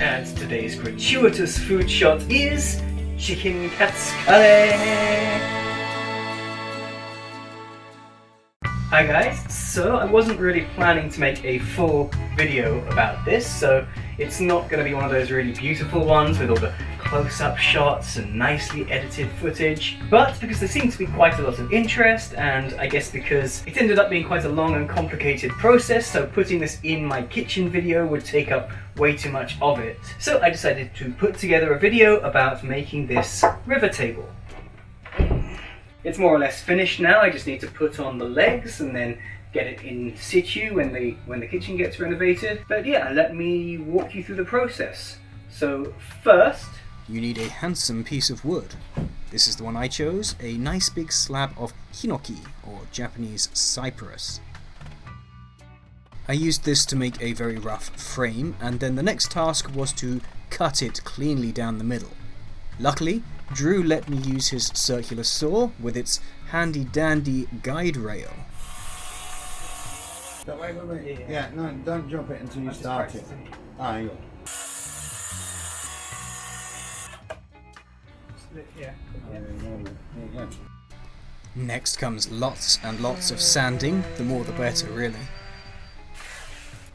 And today's gratuitous food shot is chicken cascale. Hi guys, so I wasn't really planning to make a full video about this, so it's not going to be one of those really beautiful ones with all the close-up shots and nicely edited footage, but because there seemed to be quite a lot of interest, and I guess because it ended up being quite a long and complicated process, so putting this in my kitchen video would take up way too much of it. So I decided to put together a video about making this river table. It's more or less finished now. I just need to put on the legs and then get it in situ when the kitchen gets renovated. But yeah, let me walk you through the process. So first, you need a handsome piece of wood. This is the one I chose, a nice big slab of hinoki, or Japanese cypress. I used this to make a very rough frame, and then the next task was to cut it cleanly down the middle. Luckily, Drew let me use his circular saw with its handy-dandy guide rail. Wait. Yeah, no, don't drop it until you start it. Ah, you yeah. There you go. Next comes lots and lots of sanding, the more the better really.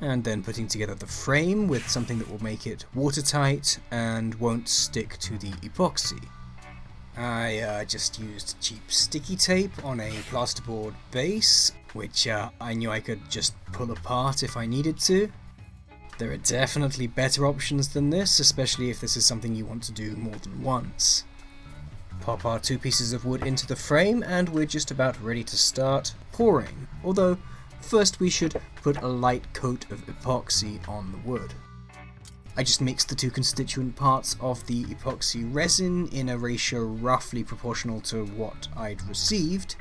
And then putting together the frame with something that will make it watertight and won't stick to the epoxy. I just used cheap sticky tape on a plasterboard base, which I knew I could just pull apart if I needed to. There are definitely better options than this, especially if this is something you want to do more than once. Pop our 2 pieces of wood into the frame and we're just about ready to start pouring, although first we should put a light coat of epoxy on the wood. I just mixed the 2 constituent parts of the epoxy resin in a ratio roughly proportional to what I'd received,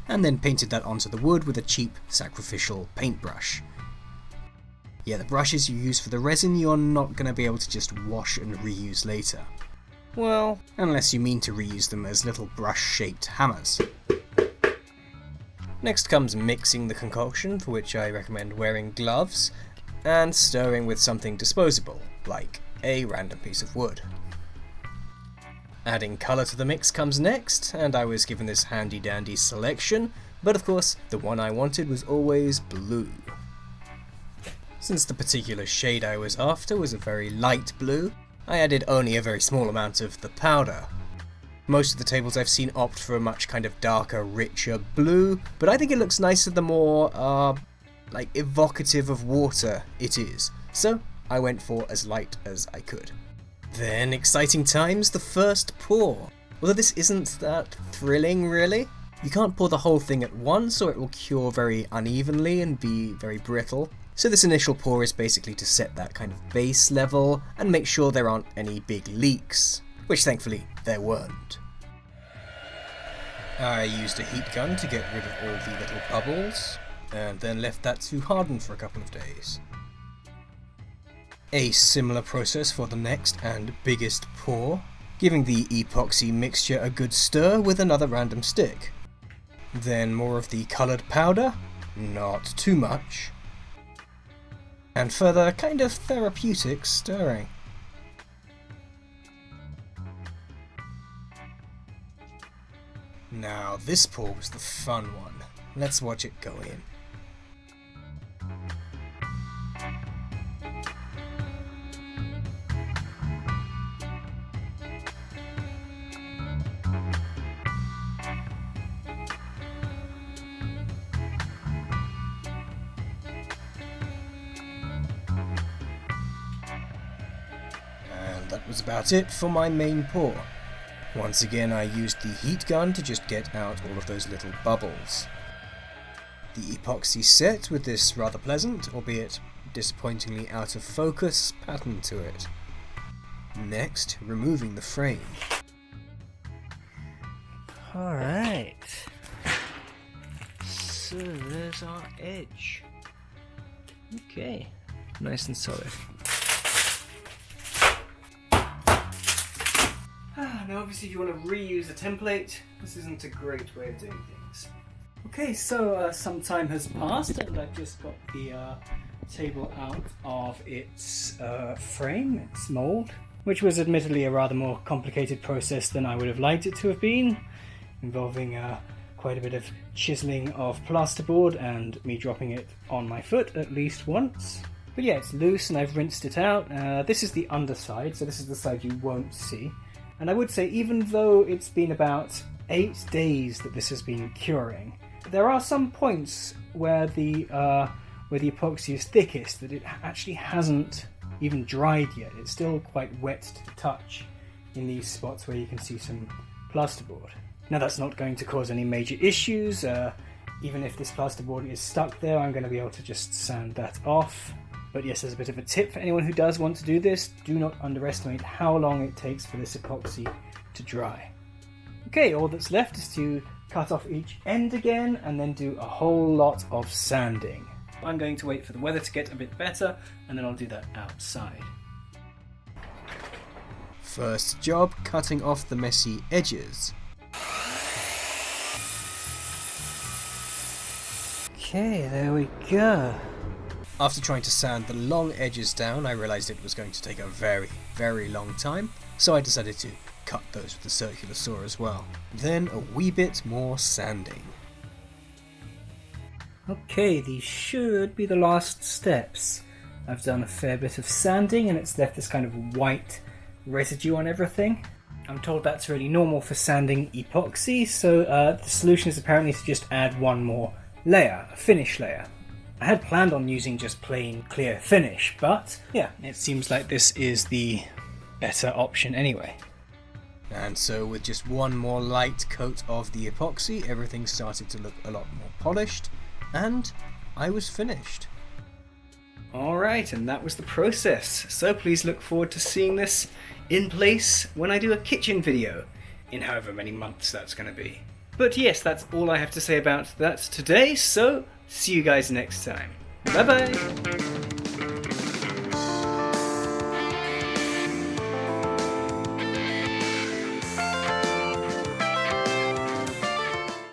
and then painted that onto the wood with a cheap sacrificial paintbrush. Yeah, the brushes you use for the resin you're not going to be able to just wash and reuse later. Well, unless you mean to reuse them as little brush-shaped hammers. Next comes mixing the concoction, for which I recommend wearing gloves, and stirring with something disposable, like a random piece of wood. Adding colour to the mix comes next, and I was given this handy-dandy selection, but of course the one I wanted was always blue. Since the particular shade I was after was a very light blue, I added only a very small amount of the powder. Most of the tables I've seen opt for a much kind of darker, richer blue, but I think it looks nicer the more, evocative of water it is, so I went for as light as I could. Then, exciting times, the first pour. Although this isn't that thrilling, really. You can't pour the whole thing at once or it will cure very unevenly and be very brittle. So this initial pour is basically to set that kind of base level and make sure there aren't any big leaks, which thankfully there weren't. I used a heat gun to get rid of all the little bubbles, and then left that to harden for a couple of days. A similar process for the next and biggest pour, giving the epoxy mixture a good stir with another random stick. Then more of the coloured powder, not too much, and further kind of therapeutic stirring. Now this pour was the fun one. Let's watch it go in. And that was about it for my main pour. Once again I used the heat gun to just get out all of those little bubbles. The epoxy set with this rather pleasant, albeit disappointingly out of focus, pattern to it. Next, removing the frame. Alright. So there's our edge. Okay, nice and solid. Now obviously if you want to reuse a template, this isn't a great way of doing things. Okay, so some time has passed and I've just got the table out of its frame, its mould, which was admittedly a rather more complicated process than I would have liked it to have been, involving quite a bit of chiseling of plasterboard and me dropping it on my foot at least once. But yeah, it's loose and I've rinsed it out. This is the underside, so this is the side you won't see. And I would say, even though it's been about 8 days that this has been curing, there are some points where the epoxy is thickest that it actually hasn't even dried yet. It's still quite wet to the touch in these spots where you can see some plasterboard. Now that's not going to cause any major issues. Even if this plasterboard is stuck there, I'm going to be able to just sand that off. But yes, as a bit of a tip for anyone who does want to do this, do not underestimate how long it takes for this epoxy to dry. Okay, all that's left is to cut off each end again and then do a whole lot of sanding. I'm going to wait for the weather to get a bit better and then I'll do that outside. First job, cutting off the messy edges. Okay, there we go. After trying to sand the long edges down, I realised it was going to take a very, very long time, so I decided to cut those with the circular saw as well. Then a wee bit more sanding. Okay, these should be the last steps. I've done a fair bit of sanding and it's left this kind of white residue on everything. I'm told that's really normal for sanding epoxy, so the solution is apparently to just add one more layer, a finish layer. I had planned on using just plain clear finish, but yeah, it seems like this is the better option anyway. And so with just one more light coat of the epoxy, everything started to look a lot more polished, and I was finished. Alright, and that was the process. So please look forward to seeing this in place when I do a kitchen video, in however many months that's going to be. But yes, that's all I have to say about that today, so see you guys next time. Bye bye!